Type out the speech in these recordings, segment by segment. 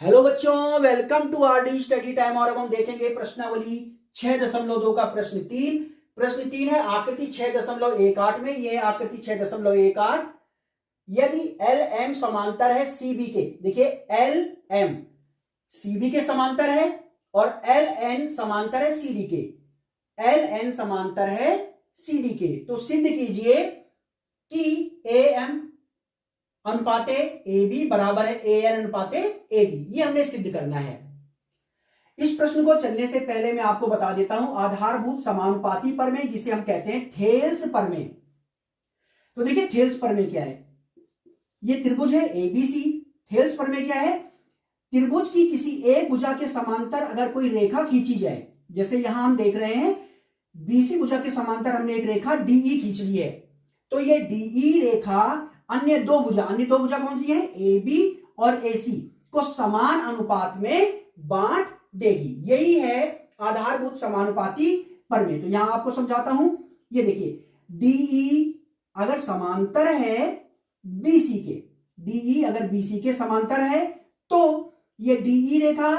Hello बच्चों, welcome to RD study time. और अब हम देखेंगे प्रश्नावली 6.2 का प्रश्न 3 है आकृति 6.18 में। यह है आकृति 6.18। यदि एल एम समांतर है सीबी के, देखिए एल एम सीबी के समांतर है और एल एन समांतर है सीडी के, एल एन समांतर है सीडी के, तो सिद्ध कीजिए कि ए एम अनुपाते ए बी बराबर है ए एन अनुपाते ए डी। ये हमने सिद्ध करना है। इस प्रश्न को चलने से पहले मैं आपको बता देता हूं आधारभूत समानुपाती प्रमेय, जिसे हम कहते हैं थेल्स प्रमेय। तो देखिए थेल्स प्रमेय क्या है। ये त्रिभुज है एबीसी। थेल्स प्रमेय क्या है? त्रिभुज की किसी एक भुजा के समांतर अगर कोई रेखा खींची जाए, जैसे यहां हम देख रहे हैं बीसी भुजा के समांतर हमने एक रेखा डीई खींच ली है, तो ये डीई रेखा अन्य दो भुजा कौन सी है? ए बी और ए सी को समान अनुपात में बांट देगी। यही है आधारभूत समानुपाती प्रमेय। तो यहां आपको समझाता हूं। ये देखिए डीई अगर समांतर है बीसी के, डीई अगर बीसी के समांतर है तो ये डीई रेखा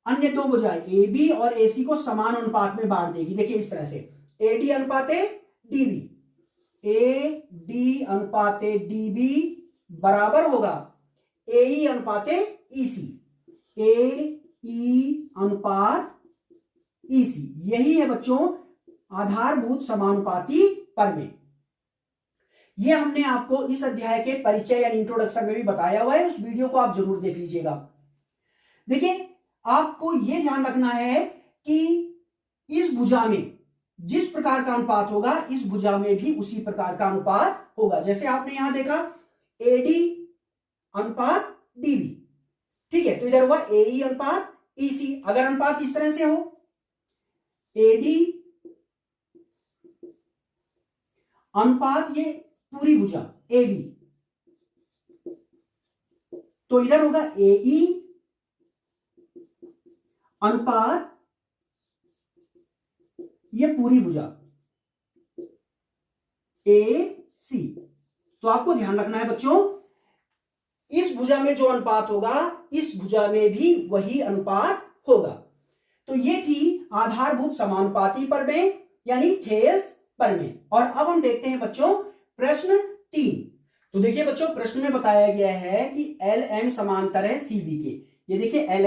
अन्य दो भुजाएं ए बी और ए सी को समान अनुपात में बांट देगी। देखिए इस तरह से ए डी अनुपाते डीबी, ए डी अनुपाते डीबी बराबर होगा ए ई अनुपाते ईसी, ए ई अनुपात ईसी। यही है बच्चों आधारभूत समानुपाती प्रमेय। यह हमने आपको इस अध्याय के परिचय या इंट्रोडक्शन में भी बताया हुआ है। उस वीडियो को आप जरूर देख लीजिएगा। देखिए आपको यह ध्यान रखना है कि इस भुजा में जिस प्रकार का अनुपात होगा, इस भुजा में भी उसी प्रकार का अनुपात होगा। जैसे आपने यहां देखा एडी अनुपात डीबी, ठीक है, तो इधर हुआ एई अनुपात ईसी। अगर अनुपात इस तरह से हो एडी अनुपात ये पूरी भुजा ए बी, तो इधर होगा एई अनुपात ये पूरी भुजा ए सी। तो आपको ध्यान रखना है बच्चों, इस भुजा में जो अनुपात होगा इस भुजा में भी वही अनुपात होगा। तो ये थी आधारभूत समानुपाती प्रमेय यानी थेल्स प्रमेय। और अब हम देखते हैं बच्चों प्रश्न 3। तो देखिए बच्चों प्रश्न में बताया गया है कि एल एम समांतर है सीबी के। ये देखिए एल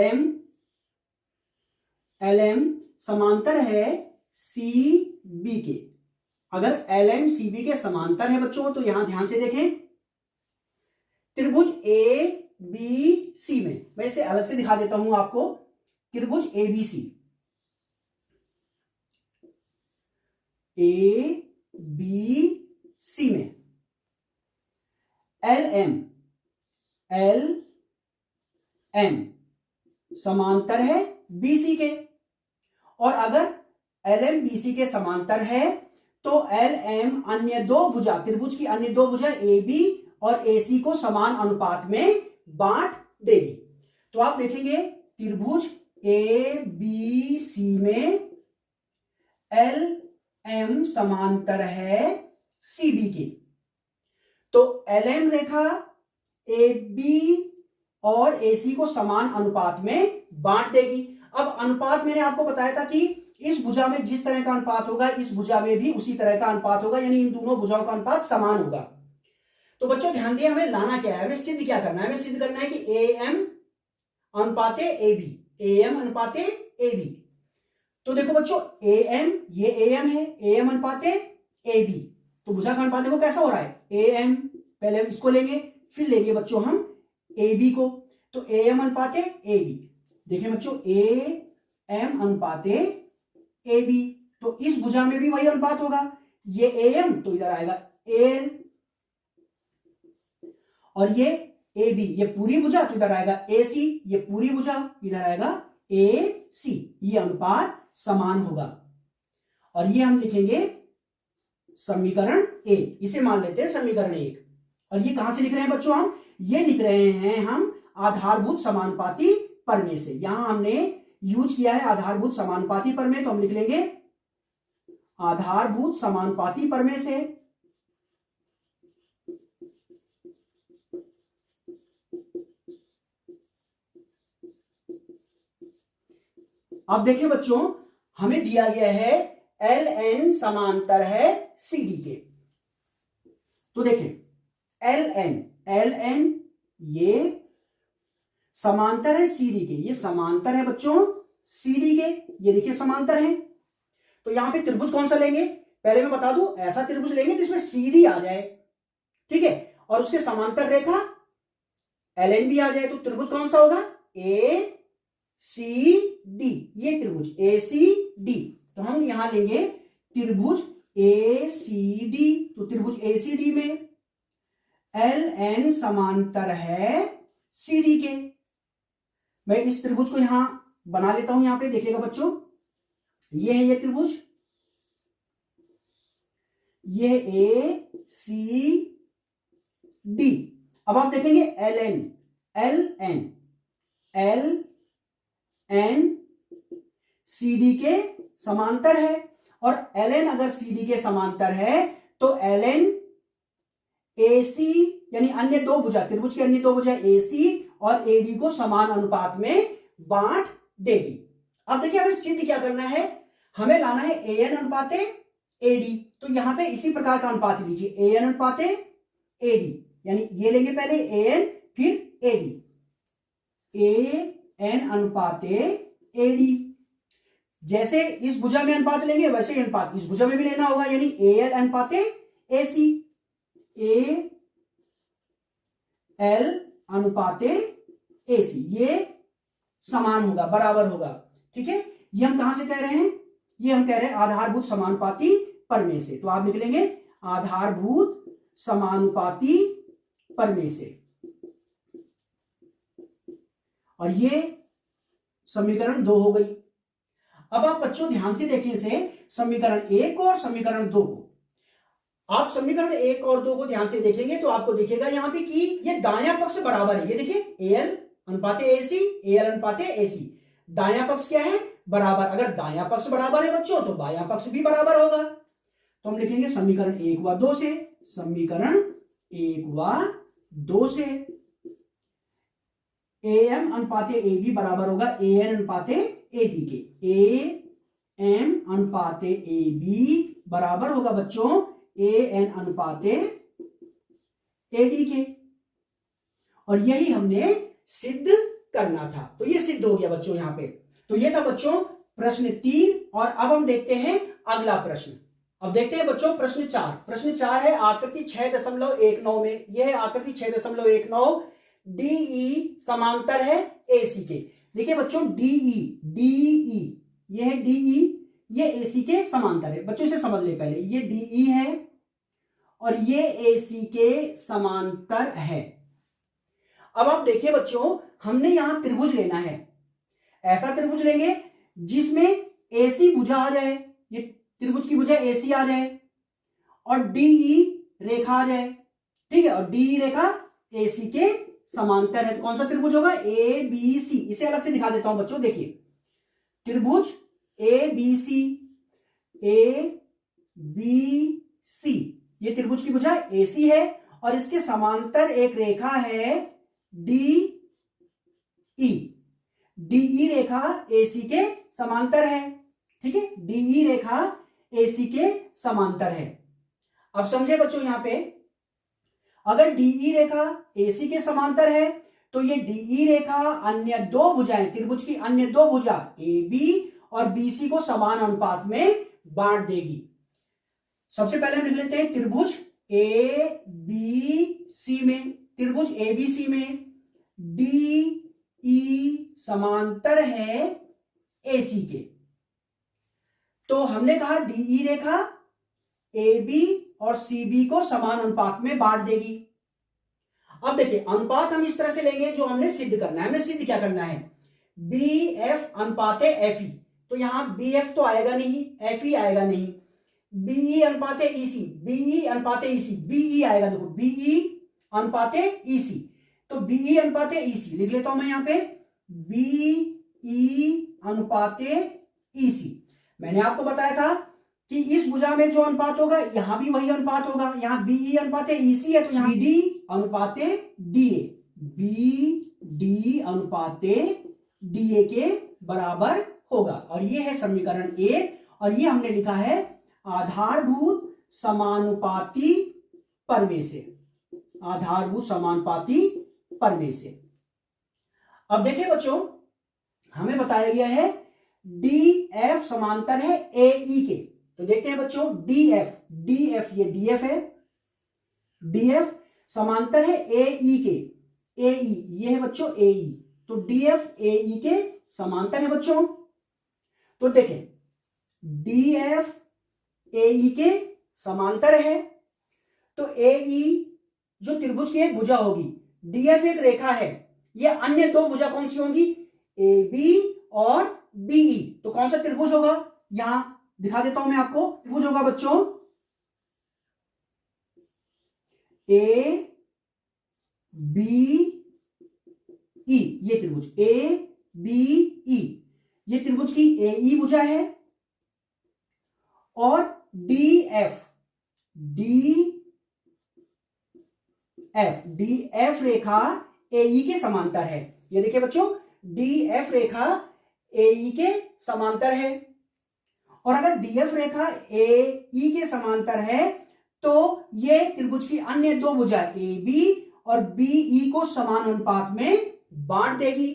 एम समांतर है सी बी के। अगर एल एम सी बी के समांतर है बच्चों, तो यहां ध्यान से देखें त्रिभुज ए बी सी में, मैं इसे अलग से दिखा देता हूं आपको। त्रिभुज A B C, A B C में एल एम समांतर है बीसी के। और अगर एल एम बीसी के समांतर है तो एल एम अन्य दो भुजा, त्रिभुज की अन्य दो भुजा ए बी और ए सी को समान अनुपात में बांट देगी। तो आप देखेंगे त्रिभुज ए बी सी में एल एम समांतर है सी बी के, तो एल एम रेखा ए बी और ए सी को समान अनुपात में बांट देगी। अब अनुपात मैंने आपको बताया था कि इस भुजा में जिस तरह का अनुपात होगा इस भुजा में भी उसी तरह का अनुपात होगा, यानी इन दोनों भुजाओं का अनुपात समान होगा। तो बच्चों ध्यान दिए, हमें लाना क्या है, हमें सिद्ध क्या करना है? हमें सिद्ध करना है कि ए एम अनुपाते ए बी, ए एम अनुपाते ए बी। तो देखो बच्चों ए एम, ये ए एम है, ए एम अनुपाते ए बी, तो भुजा का अनुपात देखो कैसा हो रहा है ए एम। पहले हम इसको लेंगे, फिर लेंगे बच्चों हम ए बी को, तो ए एम अनुपाते ए बी। देखिए बच्चों ए एम अनुपाते ए बी, तो इस भुजा में भी वही अनुपात होगा। ये ए एम तो इधर आएगा एल, और ये ए बी ये पूरी भुजा तो इधर आएगा ए सी, ये पूरी भुजा इधर आएगा ए सी। ये अनुपात समान होगा। और ये हम लिखेंगे समीकरण 1, इसे मान लेते हैं समीकरण 1। और ये कहां से लिख रहे हैं बच्चों? हम ये लिख रहे हैं हम आधारभूत समानुपाती प्रमेय से। यहां हमने यूज किया है आधारभूत समानुपाती प्रमेय, तो हम लिख लेंगे आधारभूत समानुपाती प्रमेय से अब देखिए बच्चों, हमें दिया गया है LN समांतर है CD के। तो देखिए LN ये समांतर है CD के, ये समांतर है बच्चों CD के, ये देखिए समांतर है। तो यहां पे त्रिभुज कौन सा लेंगे, पहले मैं बता दूं, ऐसा त्रिभुज लेंगे जिसमें CD आ जाए, ठीक है, और उसके समांतर रेखा LN भी आ जाए। तो त्रिभुज कौन सा होगा, ACD, ये त्रिभुज ACD। तो हम यहां लेंगे त्रिभुज ACD। तो त्रिभुज ACD में LN समांतर है CD के। मैं इस त्रिभुज को यहां बना लेता हूं, यहां पे देखिएगा बच्चों, ये है ये त्रिभुज, ये ACD। अब आप देखेंगे LN CD के समांतर है, और LN अगर CD के समांतर है तो LN AC यानी अन्य दो भुजा, त्रिभुज की अन्य दो भुजा AC और AD को समान अनुपात में बांट देगी। अब देखिए हमें सिद्ध क्या करना है, हमें लाना है AN अनुपाते AD। तो यहां पे इसी प्रकार का अनुपात लीजिए, AN अनुपाते AD, यानी ये लेंगे पहले AN फिर AD, AN अनुपाते AD। जैसे इस भुजा में अनुपात लेंगे वैसे ही अनुपात इस भुजा में भी लेना होगा, यानी AL अनुपाते AC, AL अनुपाते AC, ये समान होगा, बराबर होगा, ठीक है। ये हम कहां से कह रहे हैं, ये हम कह रहे हैं आधारभूत समानुपाती प्रमेय से। तो आप लिख लेंगे आधारभूत समानुपाती प्रमेय से, और ये समीकरण 2 हो गई। अब आप बच्चों ध्यान से देखें इसे, समीकरण 1 और समीकरण 2 को। आप समीकरण 1 और 2 को ध्यान से देखेंगे तो आपको दिखेगा यहां पे कि ये दायां पक्ष बराबर है। ये देखिए AL अनुपाते AC, AL अनुपाते AC, दायां पक्ष क्या है, बराबर। अगर दायां पक्ष बराबर है बच्चों तो बायां पक्ष भी बराबर होगा। तो हम लिखेंगे समीकरण 1 व 2 से, समीकरण 1 व 2 से AM अनुपाते AB बराबर होगा AN अनुपाते AD के। AM अनुपाते AB बराबर होगा बच्चों AN अनुपाते AD के, और यही हमने सिद्ध करना था। तो ये सिद्ध हो गया बच्चों यहां पे। तो ये था बच्चों प्रश्न 3, और अब हम देखते हैं अगला प्रश्न। अब देखते हैं बच्चों प्रश्न 4। प्रश्न 4 है आकृति 6.19 में, यह है आकृति 6.19, DE समांतर है AC के। देखिए बच्चों DE, यह है DE, ये AC के समांतर है। बच्चों इसे समझ ले पहले, ये DE है और ये AC के समांतर है। अब आप देखिए बच्चों, हमने यहां त्रिभुज लेना है, ऐसा त्रिभुज लेंगे जिसमें AC भुजा आ जाए, ये त्रिभुज की भुजा AC आ जाए, और DE रेखा आ जाए, ठीक है, और DE रेखा AC के समांतर है। तो कौन सा त्रिभुज होगा, ABC। इसे अलग से दिखा देता हूं बच्चों, देखिए त्रिभुज ABC, ये त्रिभुज की भुजा AC है, और इसके समांतर एक रेखा है DE रेखा AC के समांतर है, ठीक है, DE रेखा AC के समांतर है। अब समझे बच्चों, यहां पे अगर DE रेखा AC के समांतर है तो ये DE रेखा अन्य दो भुजाएं, त्रिभुज की अन्य दो भुजा AB और BC को समान अनुपात में बांट देगी। सबसे पहले हम लिख लेते हैं त्रिभुज ABC में, त्रिभुज ABC में DE समांतर है AC के। तो हमने कहा DE रेखा AB और CB को समान अनुपात में बांट देगी। अब देखिए अनुपात हम इस तरह से लेंगे जो हमने सिद्ध करना है। हमने सिद्ध क्या करना है, BF अनुपाते FE। तो यहां BF तो आएगा नहीं, FE आएगा नहीं। BE अनुपाते EC, BE अनुपाते EC, BE आएगा, देखो BE अनुपाते EC। तो BE अनुपाते EC लिख लेता हूं मैं यहां पे, BE अनुपाते EC। मैंने आपको बताया था कि इस भुजा में जो अनुपात होगा यहां भी वही अनुपात होगा। यहां BE अनुपाते EC है तो यहां BD अनुपाते DA, BD अनुपाते DA के बराबर होगा। और ये है समीकरण 1 और ये हमने लिखा है आधारभूत समानुपाती प्रमेय से, आधारभूत समानुपाती प्रमेय से। अब देखिए बच्चों, हमें बताया गया है DF समांतर है AE के। तो देखते हैं बच्चों, DF ये DF है, DF समांतर है AE के, AE ये है बच्चों AE, तो DF AE के समांतर है बच्चों। तो देखें DF AE के समांतर है, तो AE जो त्रिभुज की एक भुजा होगी, DF एक रेखा है, ये अन्य दो भुजा कौन सी होंगी, AB और BE। तो कौन सा त्रिभुज होगा, यहां दिखा देता हूं मैं आपको। त्रिभुज होगा बच्चों ABE, ये त्रिभुज ABE, ये त्रिभुज की AE भुजा है, और DF रेखा AE के समांतर है। ये देखिए बच्चों, DF रेखा AE के समांतर है, और अगर DF रेखा AE के समांतर है तो ये त्रिभुज की अन्य दो भुजा AB और BE को समान अनुपात में बांट देगी।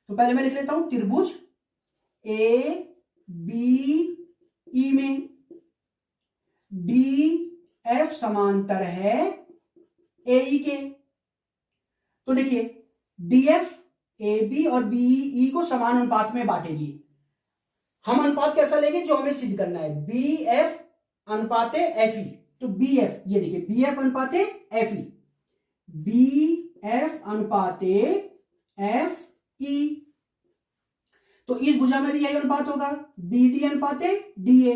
तो पहले मैं लिख लेता हूं, त्रिभुज ABE में DF समांतर है AE के। तो देखिए DF AB और BE को समान अनुपात में बांटेगी। हम अनुपात कैसा लेंगे, जो हमें सिद्ध करना है, BF अनुपाते FE। तो BF ये देखिए, BF अनुपाते FE, BF अनुपाते FE। तो इस भुजा में भी यही अनुपात होगा, BD अनुपाते DA,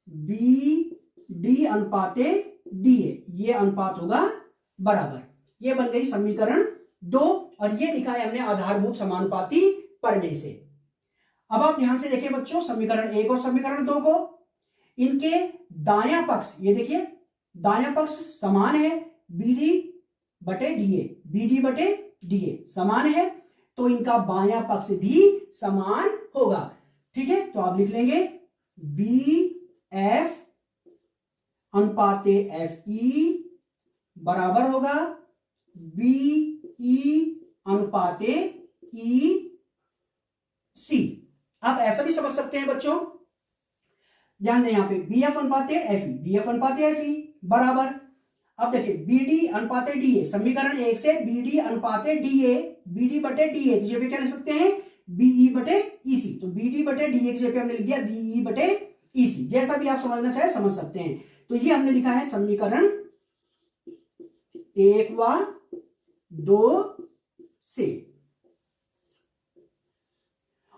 BD अनुपाते DA, ये अनुपात होगा बराबर। ये बन गई समीकरण 2 और ये लिखा है हमने आधारभूत समानुपाती प्रमेय से। अब आप ध्यान से देखिए बच्चों, समीकरण 1 और समीकरण 2 को, इनके दायां पक्ष, ये देखिए दायां पक्ष समान है, BD बटे DA समान है, तो इनका बायां पक्ष भी समान होगा। ठीक है, तो आप लिख लेंगे BF अनुपाते FE बराबर होगा BE अनुपाते EC। आप ऐसा भी समझ सकते हैं बच्चों, ध्यान दें, यहां पे BF अनुपाते FE बराबर, अब देखिए BD अनुपाते DA, समीकरण 1 से BD अनुपाते DA, BD बटे DA की जगह क्या लिख सकते हैं, BE बटे EC। तो BD बटे DA की जगह हमने लिख दिया BE बटे EC, जैसा भी आप समझना चाहे समझ सकते हैं। तो ये हमने लिखा है समीकरण 1 व 2 से,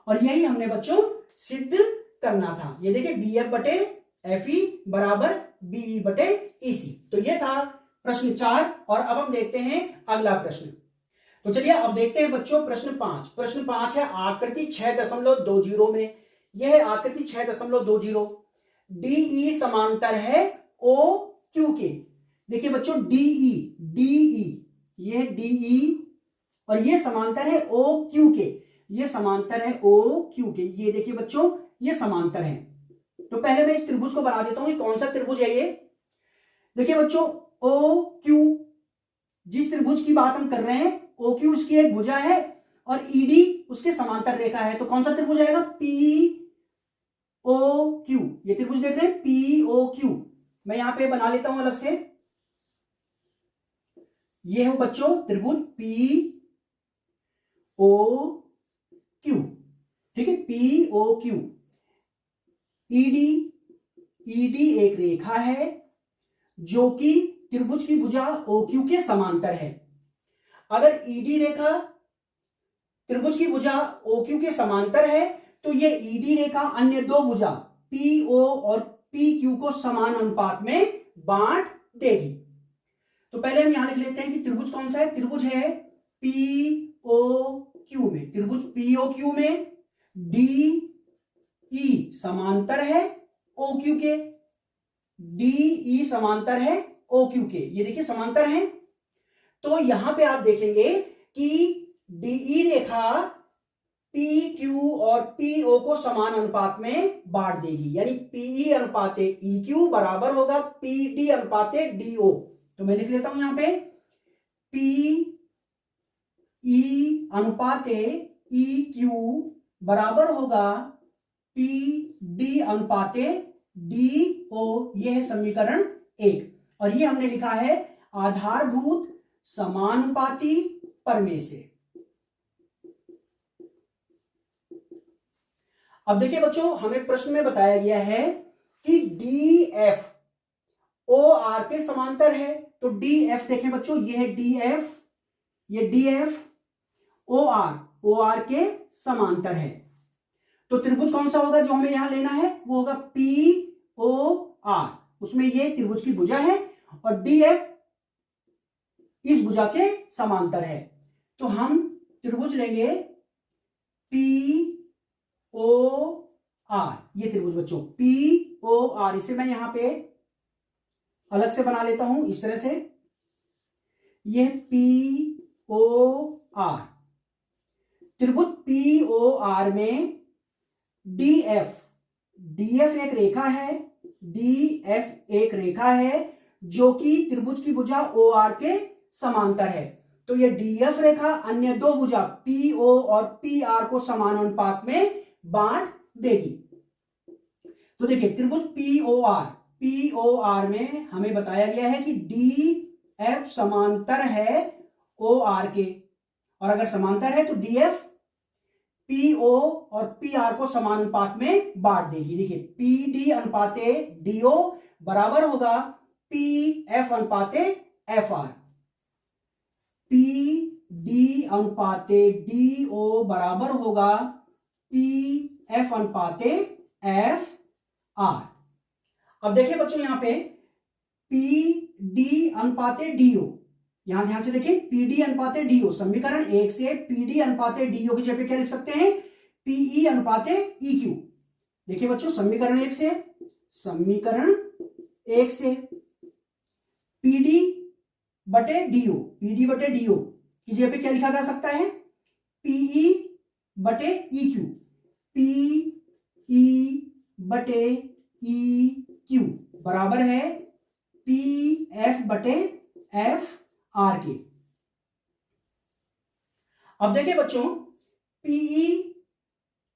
और यही हमने बच्चों सिद्ध करना था। ये देखिए BF बटे FE बराबर BE बटे EC। तो ये था प्रश्न 4 और अब हम देखते हैं अगला प्रश्न। तो चलिए अब देखते हैं बच्चों प्रश्न 5। प्रश्न 5 है आकृति 6.20 में। यह है आकृति 6.20, DE समांतर है OQ के। देखिए बच्चों DE ये DE और ये समांतर है OQ के, ये समांतर है OQ के। ये देखिए बच्चों ये समांतर है। तो पहले मैं इस त्रिभुज को बना देता हूं, कौन सा त्रिभुज है ये। देखिए बच्चों OQ, जिस त्रिभुज की बात हम कर रहे हैं, OQ उसकी एक भुजा है और ED उसके समांतर रेखा है। तो कौन सा त्रिभुज आएगा, POQ। ये त्रिभुज देख रहे हैं POQ, मैं यहां पे बना लेता हूं अलग से। ये है बच्चों त्रिभुज POQ, ठीक है, POQ। ED एक रेखा है जो कि त्रिभुज की भुजा OQ के समांतर है। अगर ED रेखा त्रिभुज की भुजा OQ के समांतर है तो ये ED रेखा अन्य दो भुजा PO और PQ को समान अनुपात में बांट देगी। तो पहले हम यहां लिख लेते हैं कि त्रिभुज कौन सा है, त्रिभुज है POQ में, त्रिभुज POQ में DE समांतर है OQ के, DE समांतर है OQ के। ये देखिए समांतर है। तो यहां पे आप देखेंगे कि DE रेखा पी क्यू और पी ओ को समान अनुपात में बांट देगी, यानी पीई अनुपाते ई क्यू बराबर होगा पी डी अनुपाते डी ओ। तो मैं लिख लेता हूं यहां पे पी ई अनुपाते ई क्यू बराबर होगा पी डी अनुपाते डी ओ। यह है समीकरण 1 और ये हमने लिखा है आधारभूत समानुपाती प्रमेय से। अब देखिए बच्चों, हमें प्रश्न में बताया गया है कि डी एफ ओ आर के समांतर है। तो डी एफ देखें बच्चों, ये है डी एफ, ये डी एफ ओ आर के समांतर है। तो त्रिभुज कौन सा होगा जो हमें यहां लेना है, वो होगा पी ओ आर। उसमें ये त्रिभुज की भुजा है और डी एफ इस भुजा के समांतर है। तो हम त्रिभुज लेंगे पी ओ आर, ये त्रिभुज बच्चों पी ओ आर। इसे मैं यहां पे अलग से बना लेता हूं इस तरह से, यह पी ओ आर। त्रिभुज पी ओ आर में डी एफ एक रेखा है, डी एफ एक रेखा है जो कि त्रिभुज की भुजा ओ आर के समांतर है। तो ये डी एफ रेखा अन्य दो भुजा पी ओ और पी आर को समान अनुपात में बांट देगी। तो देखिए त्रिभुज पी ओ आर में हमें बताया गया है कि डी एफ समांतर है ओ आर के, और अगर समांतर है तो डी एफ पी ओ और पी आर को समान अनुपात में बांट देगी। देखिए पी डी अनुपाते डी ओ बराबर होगा पी एफ अनुपाते एफ आर। पी डी अनुपाते डी ओ बराबर होगा पी एफ अनुपाते एफ आर। अब देखिए बच्चों यहां पे पी डी अनुपाते डी ओ, यहां ध्यान से देखिए पी डी अनुपाते डी ओ, समीकरण 1 से पी डी अनुपाते डी ओ की जगह पे क्या लिख सकते हैं, पीई अनुपाते ई क्यू। देखिए बच्चों समीकरण 1 से पी डी बटे डी ओ की जगह पे क्या लिखा जा सकता है, पीई बटे ई क्यू, पीई बटे ई क्यू बराबर है पी एफ बटे एफ आर के। अब देखिए बच्चों पीई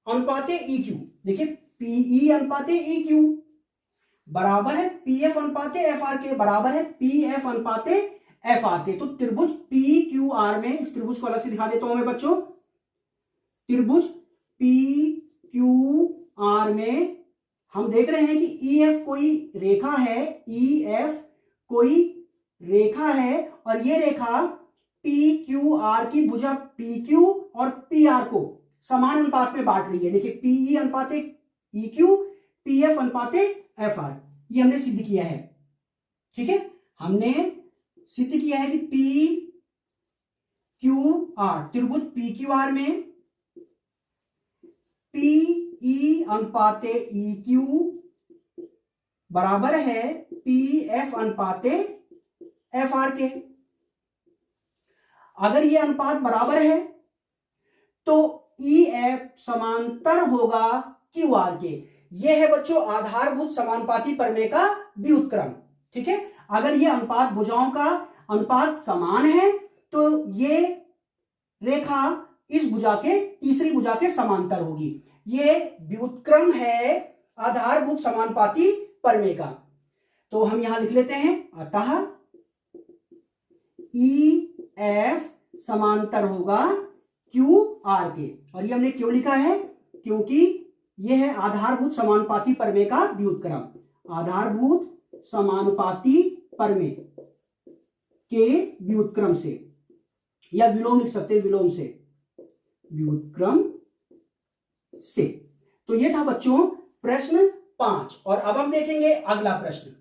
अनुपाते ई क्यू, देखिए पीई अनुपाते ई क्यू बराबर है पी एफ अनुपाते एफ आर के, बराबर है पी एफ अनुपाते एफ आर के। तो त्रिभुज पी क्यू आर में, इस त्रिभुज को अलग से दिखा देता हूं मैं बच्चों, त्रिभुज पी क्यू आर में हम देख रहे हैं कि ई एफ कोई रेखा है, ई एफ कोई रेखा है और ये रेखा पी क्यू आर की भुजा पी क्यू और पी आर को समान अनुपात में बांट रही है। देखिए पीई अनुपाते ई क्यू, पी एफ अनुपाते एफ आर, ये हमने सिद्ध किया है। ठीक है, हमने सिद्ध किया है कि पी क्यू आर, त्रिभुज पी क्यू आर में पीई अनुपाते ई क्यू बराबर है पी एफ अनुपाते एफ आर के। अगर ये अनुपात बराबर है तो ई एफ समांतर होगा क्यू आर के। यह है बच्चों आधारभूत समानुपाती प्रमेय का व्युत्क्रम। ठीक है, अगर ये अनुपात भुजाओं का अनुपात समान है तो ये रेखा इस भुजा के तीसरी भुजा के समांतर होगी। ये व्युत्क्रम है आधारभूत समानुपाती प्रमेय का। तो हम यहां लिख लेते हैं, अतः ई एफ समांतर होगा क्यू आर के। और ये हमने क्यों लिखा है, क्योंकि यह है आधारभूत समानुपाती प्रमेय का व्युत्क्रम। आधारभूत समानुपाती प्रमेय के व्युत्क्रम से, या विलोम लिख सकते हैं, विलोम से, व्युत्क्रम से। तो यह था बच्चों प्रश्न 5। और अब हम देखेंगे अगला प्रश्न।